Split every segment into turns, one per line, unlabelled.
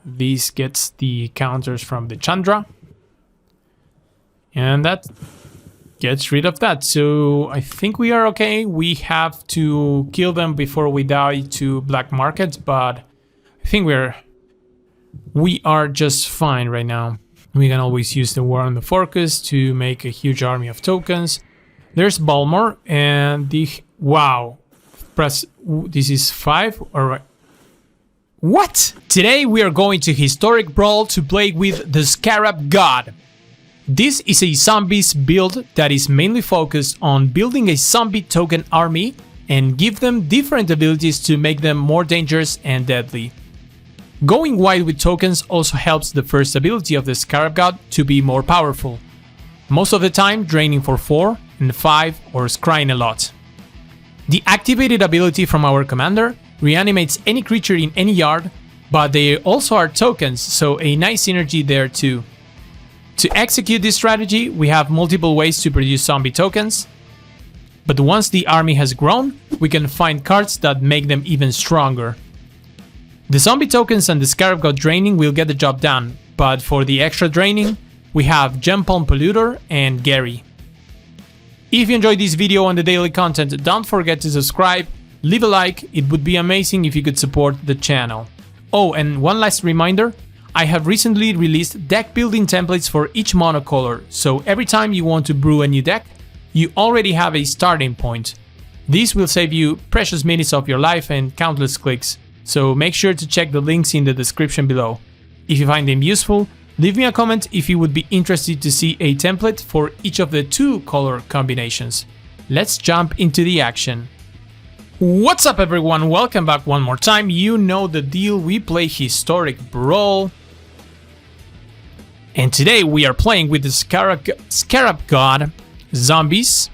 This gets the counters from the Chandra. And that gets rid of that. So I think we are okay. We have to kill them before we die to black markets, but I think we are just fine right now. We can always use the War on the Focus to make a huge army of tokens. There's Balmor and the... Wow. This is 5? Alright. What? Today we are going to Historic Brawl to play with the Scarab God. This is a zombies build that is mainly focused on building a zombie token army and give them different abilities to make them more dangerous and deadly. Going wide with tokens also helps the first ability of the Scarab God to be more powerful. Most of the time draining for 4 and 5 or scrying a lot. The activated ability from our commander reanimates any creature in any yard, but they also are tokens, so a nice synergy there too. To execute this strategy, we have multiple ways to produce zombie tokens, but once the army has grown, we can find cards that make them even stronger. The zombie tokens and the Scarab God draining will get the job done, but for the extra draining, we have Gempalm Polluter and Gary. If you enjoyed this video and the daily content, don't forget to subscribe, leave a like, it would be amazing if you could support the channel. Oh, and one last reminder, I have recently released deck building templates for each monocolor, so every time you want to brew a new deck, you already have a starting point. This will save you precious minutes of your life and countless clicks. So make sure to check the links in the description below. If you find them useful, leave me a comment if you would be interested to see a template for each of the 2 color combinations. Let's jump into the action. What's up everyone, welcome back one more time. You know the deal, we play Historic Brawl. And today we are playing with the Scarab God zombies.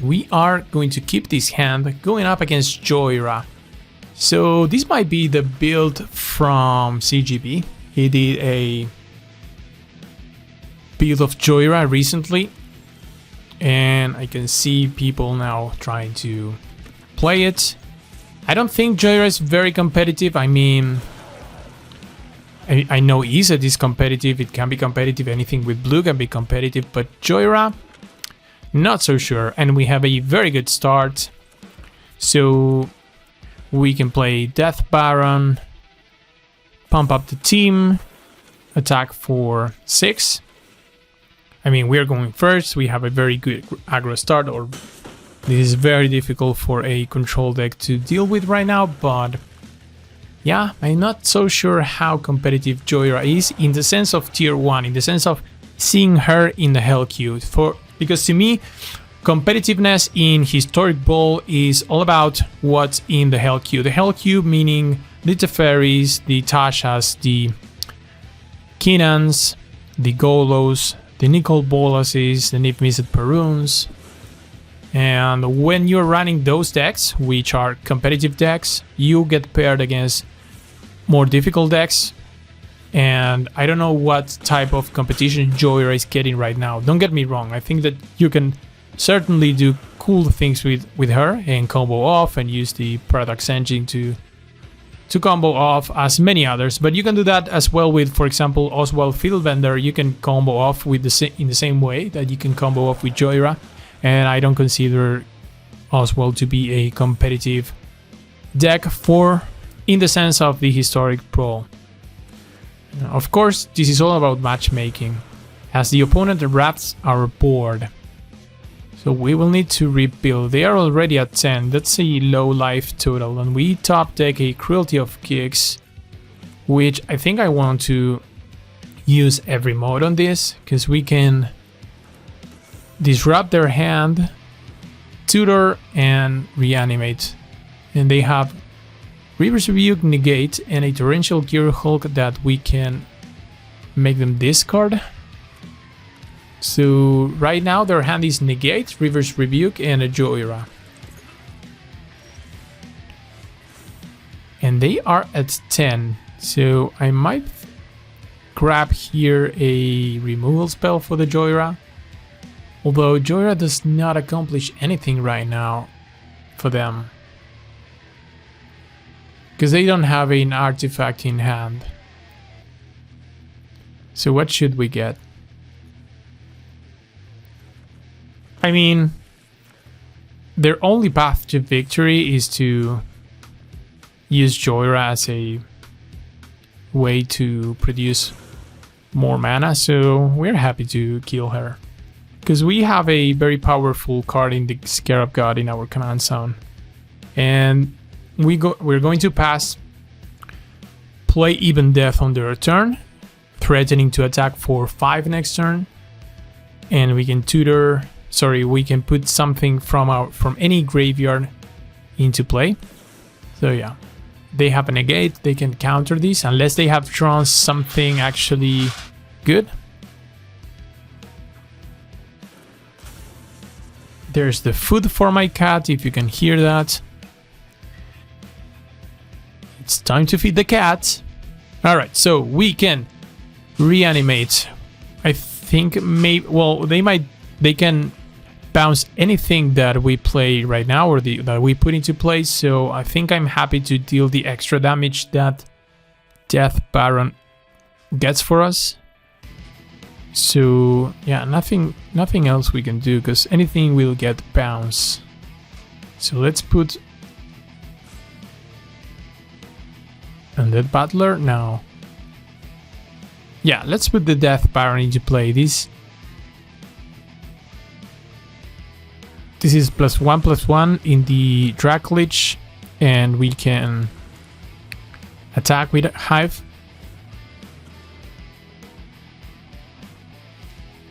We are going to keep this hand going up against Joyra. So this might be the build from CGB. He did a build of Joyra recently, and I can see people now trying to play it. I don't think Joyra is very competitive. I mean, I know Izzet is competitive, it can be competitive, anything with blue can be competitive, but Joyra, not so sure. And we have a very good start. So we can play Death Baron, pump up the team, attack for 6. I mean, we're going first, we have a very good aggro start, or this is very difficult for a control deck to deal with right now, but yeah, I'm not so sure how competitive Joyra is in the sense of tier 1, in the sense of seeing her in the Hell Queue. Because to me, competitiveness in Historic Brawl is all about what's in the Hell Queue. The Hell Queue meaning the Teferis, the Tashas, the Kinans, the Golos, the Nicol Bolases, the Nif-Mizzet Peruns. And when you're running those decks, which are competitive decks, you get paired against more difficult decks. And I don't know what type of competition Joyra is getting right now. Don't get me wrong, I think that you can certainly do cool things with her and combo off and use the Paradox Engine to combo off as many others, but you can do that as well with, for example, Oswald Fiddlebender. You can combo off with in the same way that you can combo off with Joyra, and I don't consider Oswald to be a competitive deck in the sense of the Historic Brawl. Of course, this is all about matchmaking, as the opponent wraps our board. So we will need to rebuild. They are already at 10. That's a low life total. And we top deck a Cruelty of Kicks, which I think I want to use every mode on this, because we can disrupt their hand, tutor, and reanimate. And they have Reaver's Rebuke, Negate, and a Torrential Gear Hulk that we can make them discard. So right now their hand is Negate, Reaver's Rebuke, and a Joyra. And they are at 10, so I might grab here a removal spell for the Joyra. Although Joyra does not accomplish anything right now for them, because they don't have an artifact in hand. So what should we get? I mean, their only path to victory is to use Joyra as a way to produce more mana, so we're happy to kill her. Because we have a very powerful card in the Scarab God in our command zone. And we're going to pass, play Even Death on their turn, threatening to attack for 5 next turn. And we can we can put something from any graveyard into play. So yeah, they have a negate, they can counter this unless they have drawn something actually good. There's the food for my cat, if you can hear that. It's time to feed the cat. Alright, so we can reanimate. I think they can bounce anything that we play right now or that we put into play, so I think I'm happy to deal the extra damage that Death Baron gets for us. So yeah, nothing else we can do because anything will get bounce. So let's put Undead Battler now. Yeah, let's put the Death Baron into play. This is +1/+1 in the Draclich, and we can attack with Hive.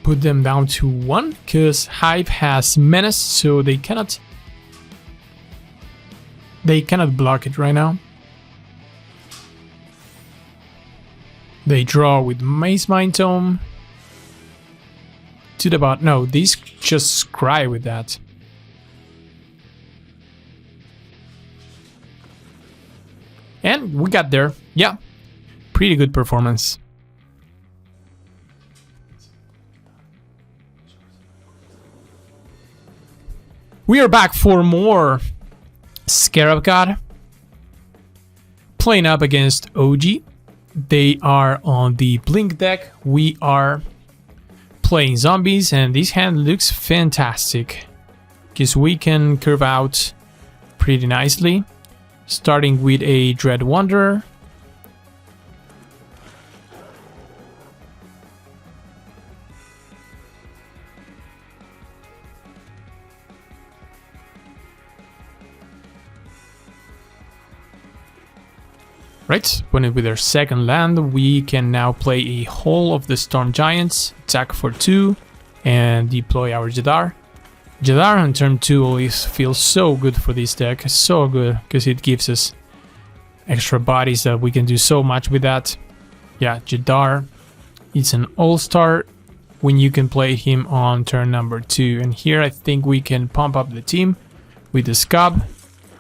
Put them down to 1 because Hive has Menace, so they cannot block it right now. They draw with Maze Mind Tome to the bot. No, these just scry with that. And we got there. Yeah, pretty good performance. We are back for more Scarab God. Playing up against OG. They are on the Blink deck. We are playing zombies, and this hand looks fantastic because we can curve out pretty nicely. Starting with a Dread Wanderer. Right, when with our second land, we can now play a Hall of the Storm Giants, attack for 2, and deploy our Jadar. Jadar on turn 2 feels so good for this deck, so good, because it gives us extra bodies that we can do so much with that. Yeah, Jadar, it's an all-star when you can play him on turn number 2. And here I think we can pump up the team with the Scab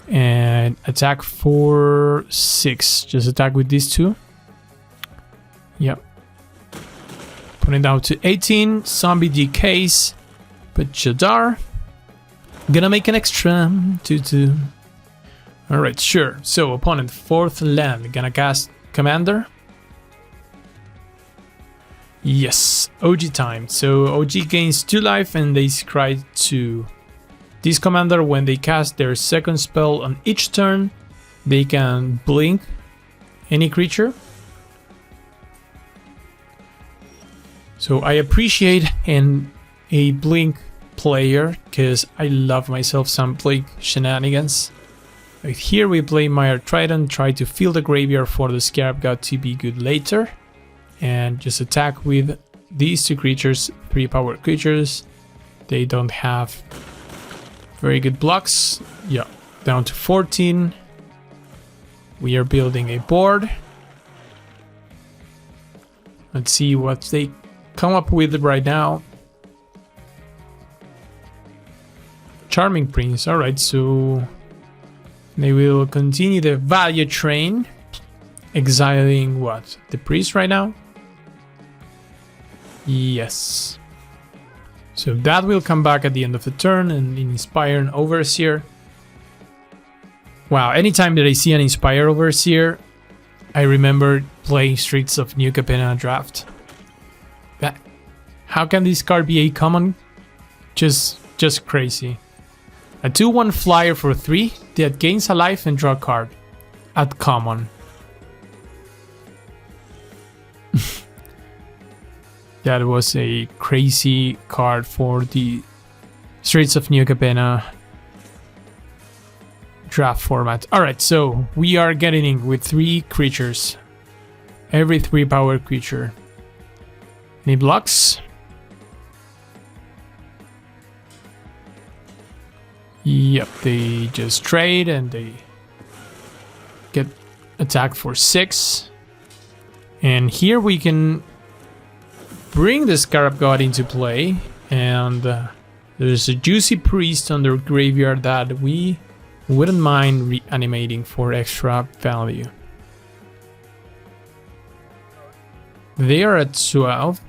and attack for 6. Just attack with these 2. Yep. Put it down to 18. Zombie decays. But Jadar gonna make an extra 2/2. Alright, sure. So opponent 4th land. Gonna cast Commander. Yes, OG time. So OG gains 2 life and they scry 2. This commander, when they cast their second spell on each turn, they can blink any creature. So I appreciate a blink player because I love myself some blink shenanigans. Right here we play Mire Trident, try to fill the graveyard for the Scarab God to be good later. And just attack with these 2 creatures, 3 power creatures. They don't have very good blocks. Yeah, down to 14. We are building a board. Let's see what they come up with right now. Charming Prince. Alright, so they will continue the value train. Exiling what? The priest right now? Yes. So that will come back at the end of the turn and inspire an Overseer. Wow, anytime that I see an Inspire Overseer, I remember playing Streets of New Capenna draft. How can this card be a common? Just crazy. A 2/1 flyer for 3 that gains a life and draw a card. At common. That was a crazy card for the Straits of New Capenna draft format. Alright, so we are getting in with 3 creatures. Every 3 power creature. Any blocks? Yep, they just trade and they get attacked for 6. And here we can bring the Scarab God into play. And there's a Juicy Priest on their graveyard that we wouldn't mind reanimating for extra value. They are at 12.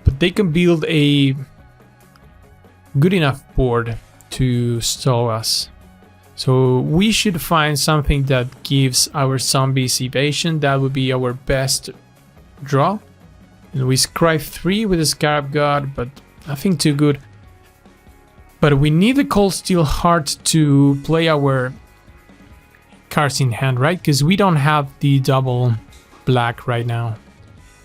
But they can build a good enough board to stall us. So we should find something that gives our zombies evasion. That would be our best draw. And we scry 3 with the Scarab God, but nothing too good. But we need the Cold Steel Heart to play our cards in hand, right? Because we don't have the double black right now.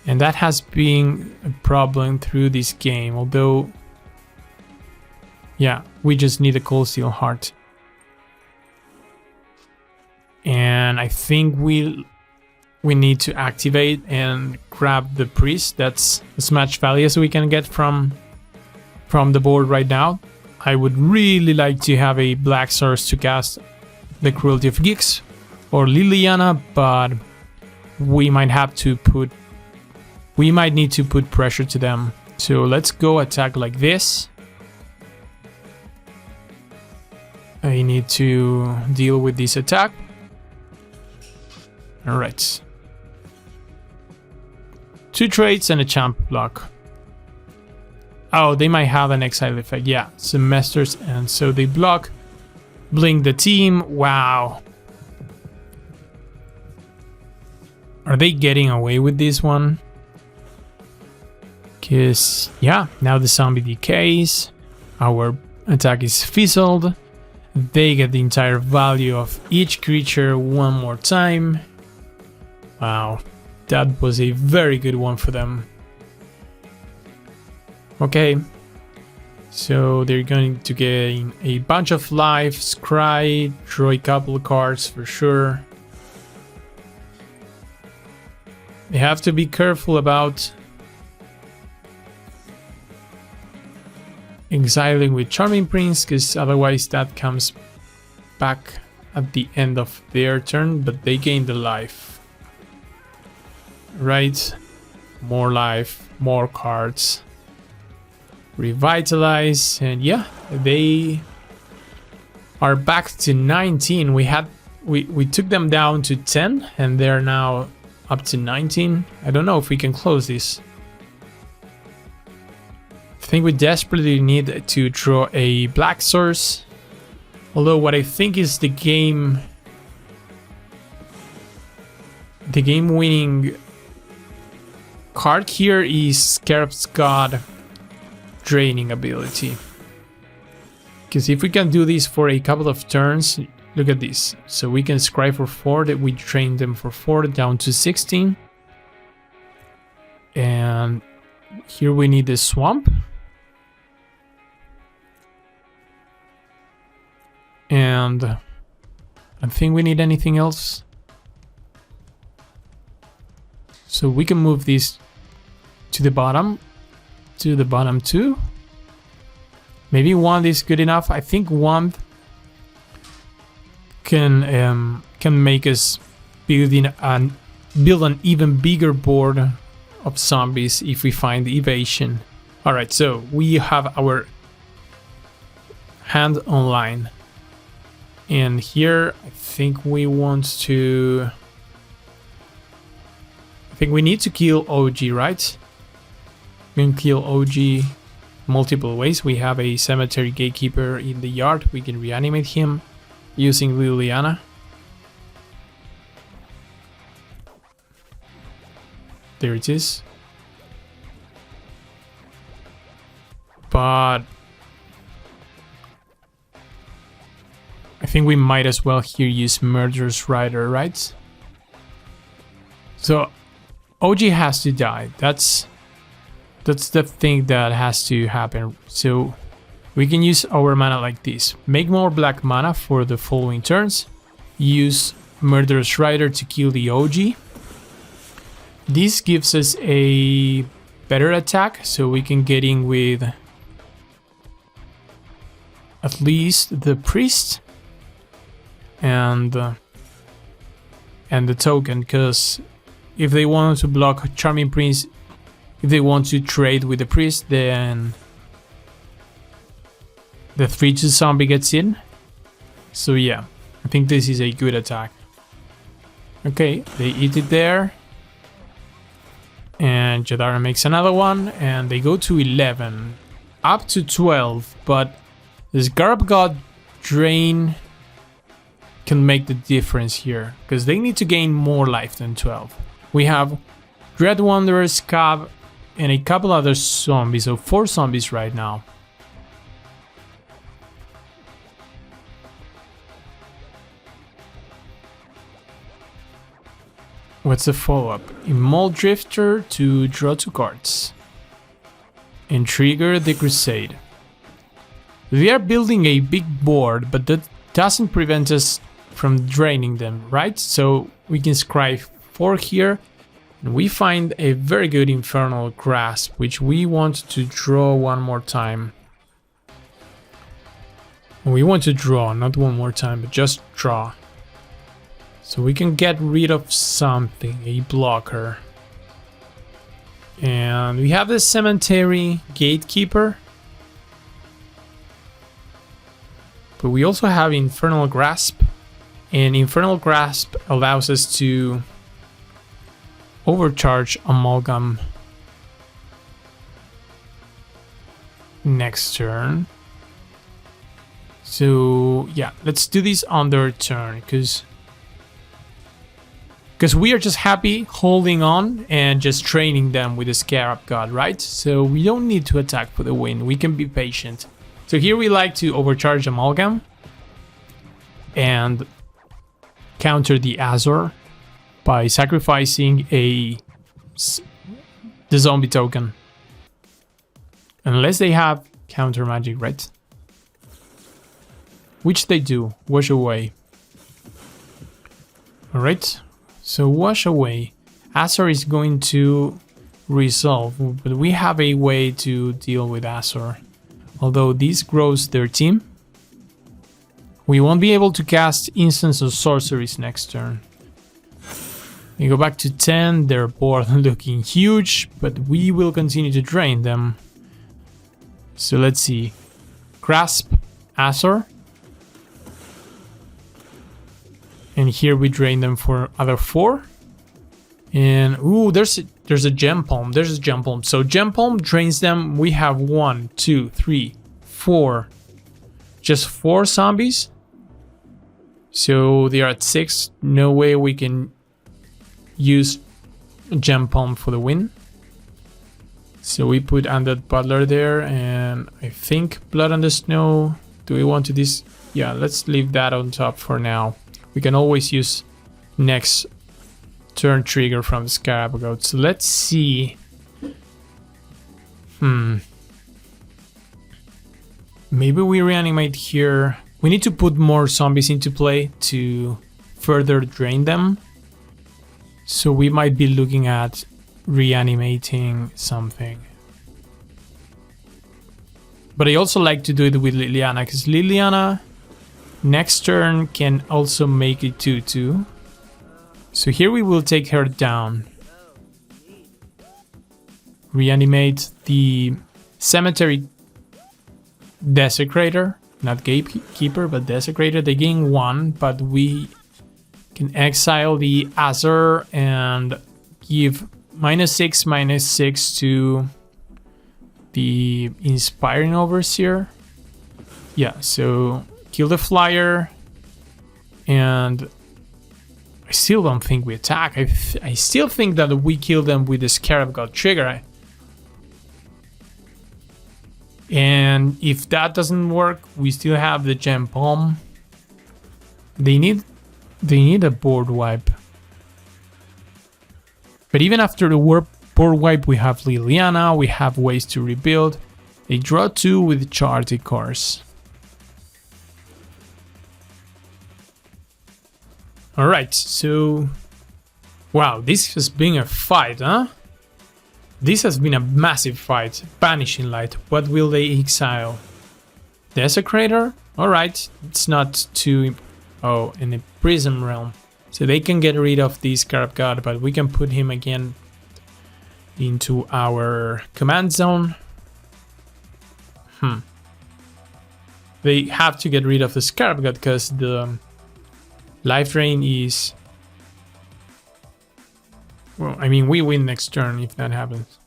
And that has been a problem through this game, although... yeah, we just need a Cold Steel Heart. And I think we need to activate and grab the Priest. That's as much value as we can get from the board right now. I would really like to have a black source to cast the Cruelty of Geeks or Liliana, but we might need to put pressure to them. So let's go attack like this. I need to deal with this attack. Alright. 2 trades and a champ block. Oh, they might have an exile effect. Yeah, semesters, and so they block. Blink the team. Wow. Are they getting away with this one? Because, yeah, now the zombie decays. Our attack is fizzled. They get the entire value of each creature one more time. Wow, that was a very good one for them. Okay, so they're going to gain a bunch of life, scry, draw a couple of cards for sure. They have to be careful about exiling with Charming Prince, because otherwise that comes back at the end of their turn, but they gain the life. Right? More life, more cards. Revitalize, and yeah, they are back to 19. We took them down to 10 and they're now up to 19. I don't know if we can close this. I think we desperately need to draw a black source. Although what I think is the game winning card here is Scarab's God draining ability. Because if we can do this for a couple of turns, look at this. So we can scry for 4, that we drain them for 4 down to 16. And here we need the swamp. And I don't think we need anything else. So we can move this to the bottom. To the bottom too. Maybe 1 is good enough. I think 1 can make us build an even bigger board of zombies if we find the evasion. All right, so we have our hand online, and here I think we want to. I think we need to kill OG, right? We can kill OG multiple ways. We have a cemetery gatekeeper in the yard. We can reanimate him using Liliana. There it is. but I think we might as well here use Murderous Rider, right? So OG has to die. That's the thing that has to happen. So we can use our mana like this. Make more black mana for the following turns. Use Murderous Rider to kill the OG. This gives us a better attack, so we can get in with at least the priest and the token, because if they want to block Charming Prince, if they want to trade with the priest, then the 3/2 zombie gets in. So yeah, I think this is a good attack. Okay, they eat it there. And Jadara makes another one, and they go to 11. Up to 12, but the Scarab God Drain can make the difference here, because they need to gain more life than 12. We have Dread Wanderer, Scab, and a couple other zombies, so 4 zombies right now. What's the follow-up? Immole Drifter to draw 2 cards. And trigger the Crusade. We are building a big board, but that doesn't prevent us from draining them, right? So we can scry 4 here. And we find a very good Infernal Grasp, which we want to draw one more time. We want to draw, not one more time, but just draw. So we can get rid of something, a blocker. And we have the Cemetery Gatekeeper. But we also have Infernal Grasp. And Infernal Grasp allows us to overcharge Amalgam next turn. So yeah, let's do this on their turn, because we are just happy holding on and just training them with the Scarab God, right? So we don't need to attack for the win. We can be patient. So here we like to overcharge Amalgam and counter the Azor by sacrificing the zombie token. Unless they have counter magic, right? Which they do. Wash away. Alright. So wash away. Azor is going to resolve, but we have a way to deal with Azor. Although this grows their team, we won't be able to cast instants or sorceries next turn. We go back to 10, they're both looking huge, but we will continue to drain them. So let's see. Grasp Azor. And here we drain them for other 4. And ooh, there's a Gem Palm. There's a Gem Palm. So Gem Palm drains them. We have 1, 2, 3, 4. Just 4 zombies. So they are at 6. No way we can use Gem Palm for the win. So we put Undead Butler there, and I think Blood on the Snow. Do we want to this? Yeah, let's leave that on top for now. We can always use next turn trigger from the Scarab God. So let's see. Maybe we reanimate here. We need to put more zombies into play to further drain them. So we might be looking at reanimating something. But I also like to do it with Liliana, because Liliana next turn can also make it 2/2. So here we will take her down. Reanimate the Cemetery Desecrator. Not Gatekeeper, but Desecrator. They gain 1, but we can exile the Azor and give -6/-6 to the Inspiring Overseer. Yeah, so kill the Flyer, and I still don't think we attack. I still think that we kill them with the Scarab God trigger. And if that doesn't work, we still have the Gem Bomb. They need a board wipe. But even after the board wipe, we have Liliana, we have ways to rebuild. They draw 2 with Charity Course. Alright, so... Wow, this has been a fight, huh? This has been a massive fight. Vanishing Light, what will they exile? Desecrator? Alright, it's not too... Oh, in the Prism Realm. So they can get rid of this Scarab God, but we can put him again into our command zone. They have to get rid of the Scarab God because the life drain is... Well, I mean, we win next turn if that happens.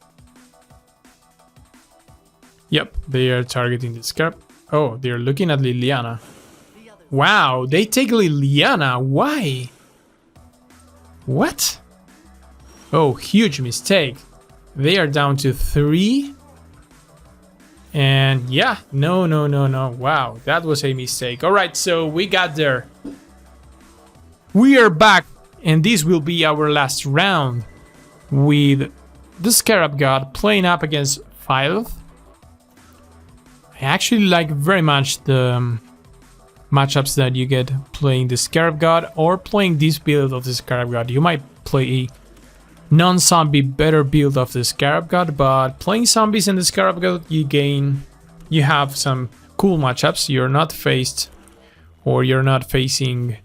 Yep, they are targeting the Scarab. Oh, they're looking at Liliana. Wow, they take Liliana. Why? What? Oh, huge mistake. They are down to 3. And yeah, no. Wow, that was a mistake. All right, so we got there. We are back, and this will be our last round with the Scarab God playing up against Phyleth. I actually like very much the matchups that you get playing the Scarab God or playing this build of the Scarab God. You might play a non-zombie better build of the Scarab God, but playing zombies in the Scarab God, you have some cool matchups. You're not facing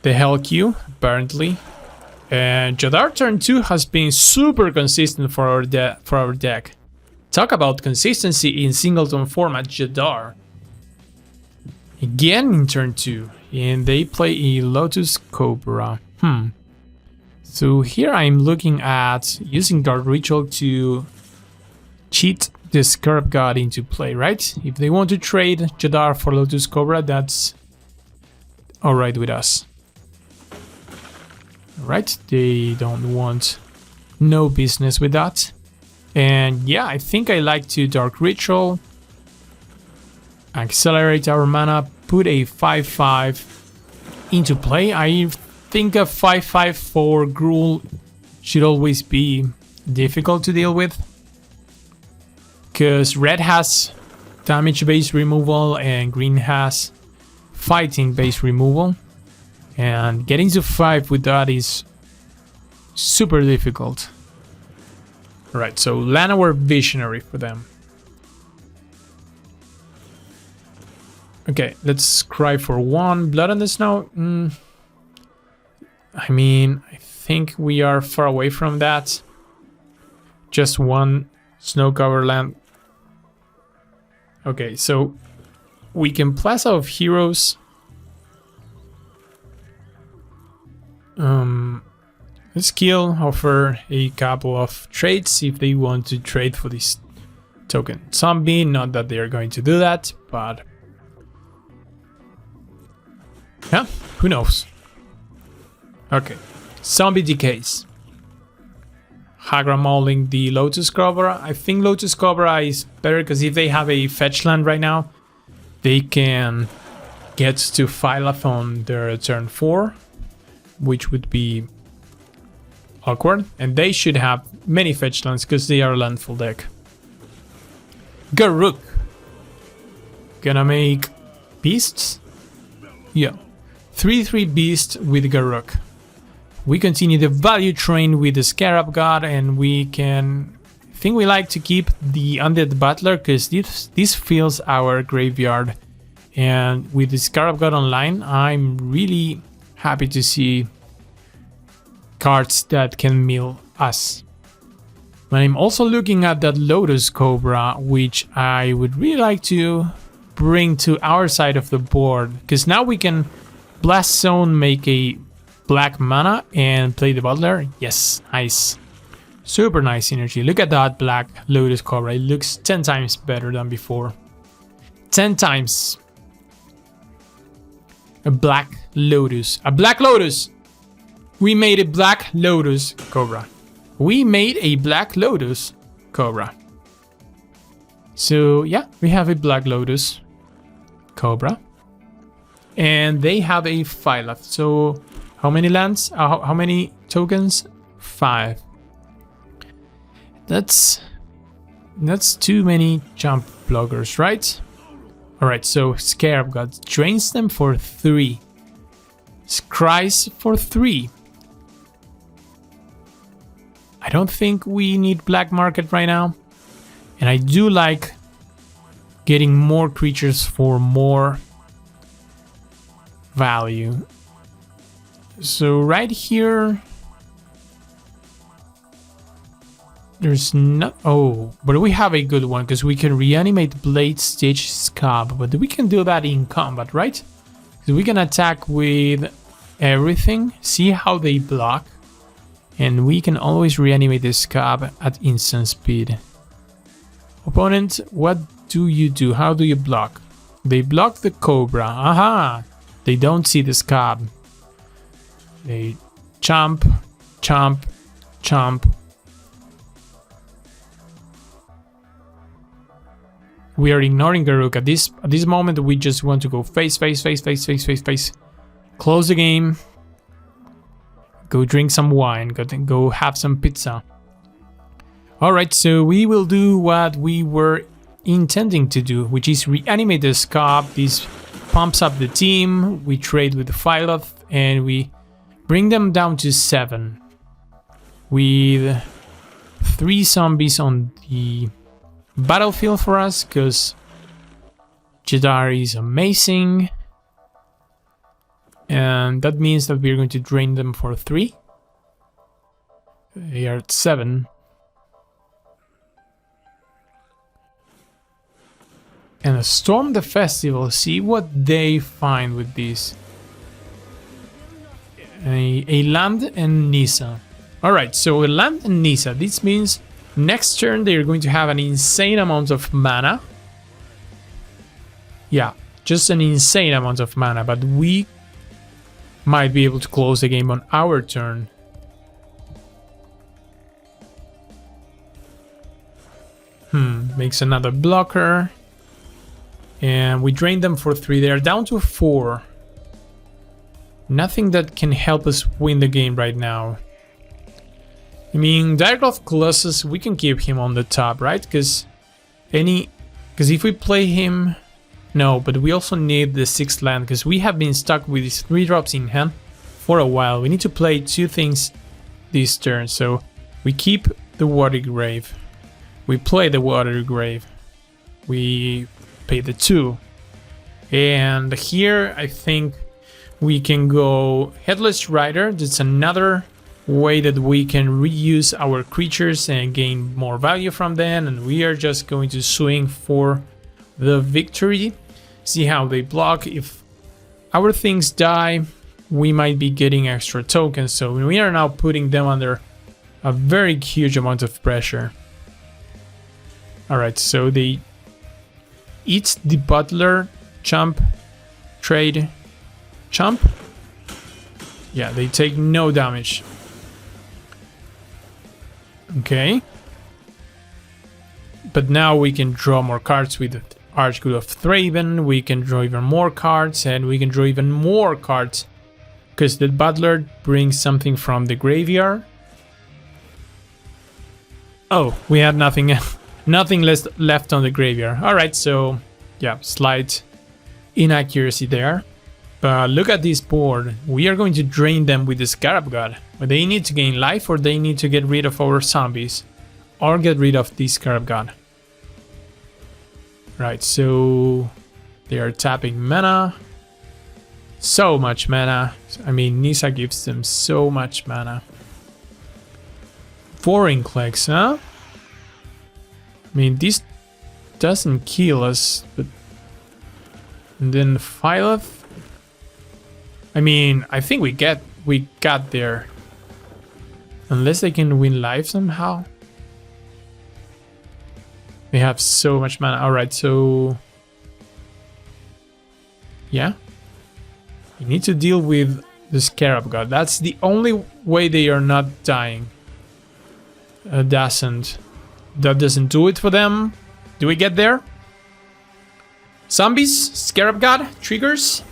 the Hell Q, apparently. And Jadar turn 2 has been super consistent for our deck. Talk about consistency in singleton format, Jadar. Again in turn 2, and they play a Lotus Cobra. So here I'm looking at using Dark Ritual to cheat the Scarab God into play, right? If they want to trade Jadar for Lotus Cobra, that's alright with us. Alright, they don't want no business with that. And yeah, I think I like to Dark Ritual, accelerate our mana, put a 5/5 into play. I think a 5/5 for Gruul should always be difficult to deal with, because red has damage base removal and green has fighting base removal, and getting to 5 with that is super difficult. Alright, so Llanowar Visionary for them. Okay, let's cry for 1. Blood on the Snow. I mean, I think we are far away from that. Just 1 snow cover land. Okay, so we can Plaza of Heroes. Let's offer a couple of trades if they want to trade for this token zombie. Not that they are going to do that, but yeah, who knows? Okay, zombie decays. Hagra mauling the Lotus Cobra. I think Lotus Cobra is better because if they have a fetch land right now, they can get to Phyleth on their turn 4, which would be awkward. And they should have many fetch lands because they are a landful deck. Garruk. Gonna make beasts? Yeah. 3/3 beast with Garruk. We continue the value train with the Scarab God, and we can... I think we like to keep the Undead Butler because this fills our graveyard. And with the Scarab God online, I'm really happy to see cards that can mill us. But I'm also looking at that Lotus Cobra, which I would really like to bring to our side of the board, because now we can Blast Zone, make a black mana and play the Butler. Yes, nice. Super nice synergy. Look at that black Lotus Cobra. It looks 10 times better than before. 10 times. A black Lotus. A black Lotus! We made a black Lotus Cobra. We made a black Lotus Cobra. So yeah, we have a Black Lotus Cobra. And they have a Phylath. So how many lands? How many tokens? 5. That's too many jump blockers, right? Alright, so Scarab God drains them for 3. Scries for 3. I don't think we need black market right now. And I do like getting more creatures for more value. So right here, there's not... Oh, but we have a good one because we can reanimate Blade Stitch Scab. But we can do that in combat, right? So we can attack with everything, see how they block, and we can always reanimate the Scab at instant speed. Opponent, what do you do? How do you block? They block the Cobra. Aha! They don't see the Scab. They chomp, chomp, chomp. We are ignoring Garruk. At this moment, we just want to go face. Close the game. Go drink some wine. Go have some pizza. Alright, so we will do what we were intending to do, which is reanimate the Scab. This pumps up the team. We trade with the Phylath and we bring them down to 7. With 3 zombies on the battlefield for us, because Jadar is amazing. And that means that we're going to drain them for 3. They are at 7. And storm the festival, see what they find with this. A land and Nissa. Alright, so a land and Nissa. This means next turn they're going to have an insane amount of mana. Yeah, just an insane amount of mana, but we might be able to close the game on our turn. Makes another blocker. And we drain them for 3. They are down to 4. Nothing that can help us win the game right now. I mean, Diregloth Colossus, we can keep him on the top, right? Because if we play him... No, but we also need the 6th land, because we have been stuck with these 3 drops in hand for a while. We need to play 2 things this turn, so we keep the Water Grave. We play the Water Grave. We pay the 2. And here, I think we can go Headless Rider. That's another way that we can reuse our creatures and gain more value from them. And we are just going to swing for the victory. See how they block. If our things die, we might be getting extra tokens. So we are now putting them under a very huge amount of pressure. Alright, so they eat the Butler, chump, trade, chump. Yeah, they take no damage. Okay. But now we can draw more cards with Archgood of Thraben. We can draw even more cards, and we can draw even more cards because the Butler brings something from the graveyard. Oh, we had nothing left on the graveyard. Alright, so yeah, slight inaccuracy there. But look at this board. We are going to drain them with the Scarab God. But they need to gain life, or they need to get rid of our zombies, or get rid of the Scarab God. Right, so they are tapping mana. So much mana. I mean, Nissa gives them so much mana. 4 Inklex, huh? I mean, this doesn't kill us, but... And then Phylath. I mean, I think we got there. Unless they can win life somehow. They have so much mana. Alright, so... Yeah. You need to deal with the Scarab God. That's the only way they are not dying. That doesn't do it for them. Do we get there? Zombies, Scarab God, triggers.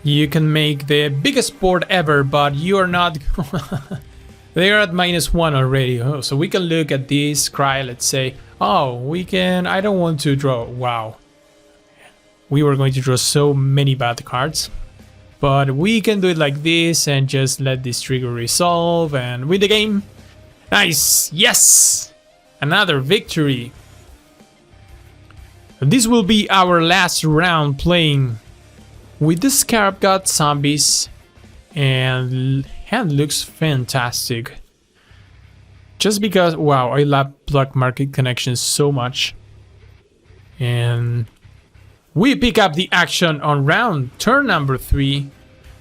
You can make the biggest board ever, but you are not. They are at -1 already. Oh, so we can look at this, cry, let's say. Oh, we can. I don't want to draw. Wow. We were going to draw so many bad cards. But we can do it like this and just let this trigger resolve and win the game. Nice. Yes. Another victory. This will be our last round playing with the Scarab God zombies, and hand looks fantastic. Just because, wow, I love black market connections so much. And we pick up the action on turn number 3,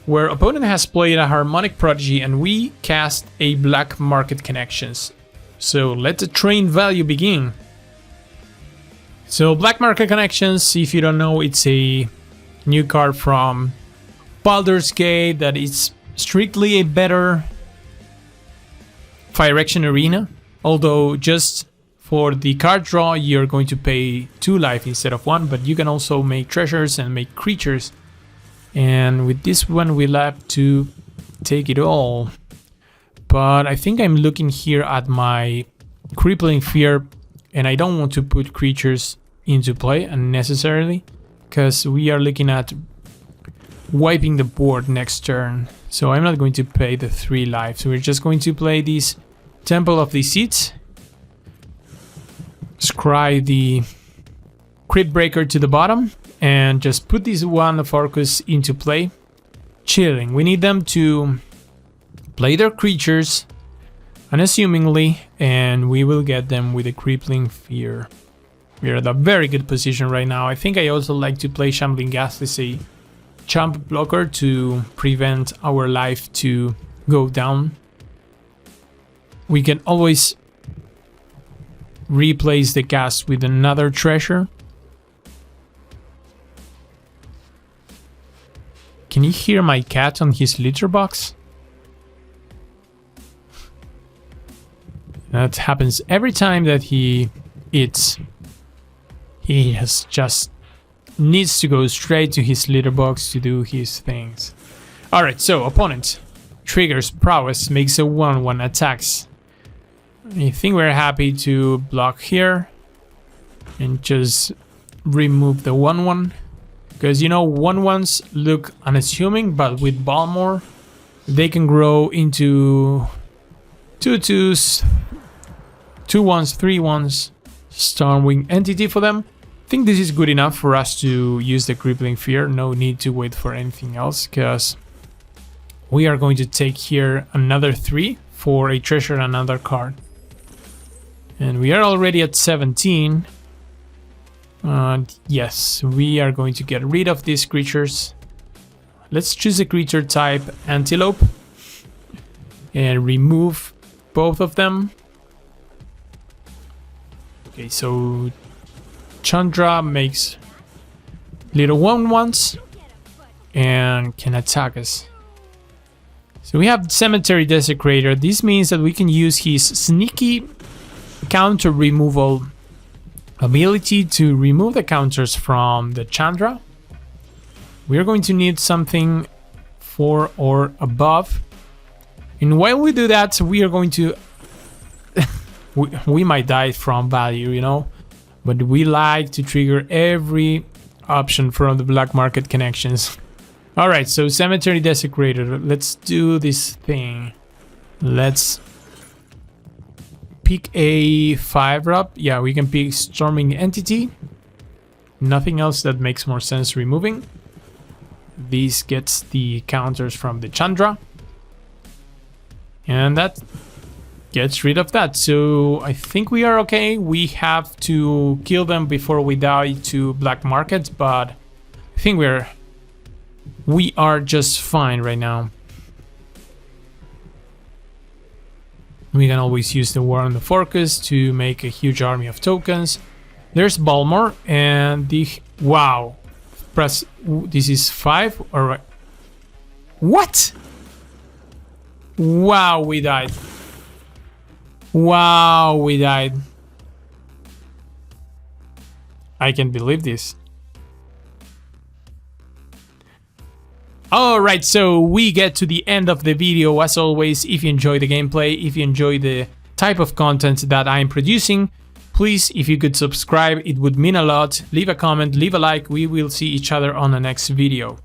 where opponent has played a Harmonic Prodigy and we cast a black market connections. So let the train value begin. So black market connections, if you don't know, it's a new card from Baldur's Gate that is strictly a better Fire Action Arena. Although just for the card draw you're going to pay 2 life instead of 1, but you can also make treasures and make creatures. And with this one we'll have to take it all. But I think I'm looking here at my Crippling Fear, and I don't want to put creatures into play unnecessarily, because we are looking at wiping the board next turn. So I'm not going to pay the 3 life. So we're just going to play this Temple of the Seats. Scry the Crypt Breaker to the bottom and just put this one Focus into play. Chilling. We need them to play their creatures unassumingly, and we will get them with a Crippling Fear. We're at a very good position right now. I think I also like to play Shambling Ghast as a chump blocker to prevent our life to go down. We can always replace the ghast with another treasure. Can you hear my cat on his litter box? That happens every time that he eats. He needs to go straight to his litter box to do his things. Alright, so opponent triggers Prowess, makes a 1/1, attacks. I think we're happy to block here and just remove the 1/1. Because you know 1/1s look unassuming, but with Balmor they can grow into 2/2s, 2/1s, 3/1s. Stormwing Entity for them. I think this is good enough for us to use the Crippling Fear. No need to wait for anything else, because we are going to take here another 3 for a treasure and another card. And we are already at 17. Yes, we are going to get rid of these creatures. Let's choose a creature type Antelope and remove both of them. Okay, so Chandra makes little 1/1s and can attack us. So we have Cemetery Desecrator. This means that we can use his sneaky counter removal ability to remove the counters from the Chandra. We are going to need something 4 or above. And while we do that, we are going to we might die from value, you know, but we like to trigger every option from the black market connections. All right, so Cemetery Desecrator, let's do this thing. Let's pick a 5-drop. Yeah, we can pick Storming Entity. Nothing else that makes more sense removing. This gets the counters from the Chandra, and that gets rid of that. So I think we are okay. We have to kill them before we die to black markets, but I think we are just fine right now. We can always use the War on the Focus to make a huge army of tokens. There's Balmor and the wow. Press. This is 5. All right. What? Wow, we died. Wow, we died. I can't believe this. Alright, so we get to the end of the video. As always, if you enjoy the gameplay, if you enjoy the type of content that I'm producing, please, if you could subscribe, it would mean a lot. Leave a comment, leave a like. We will see each other on the next video.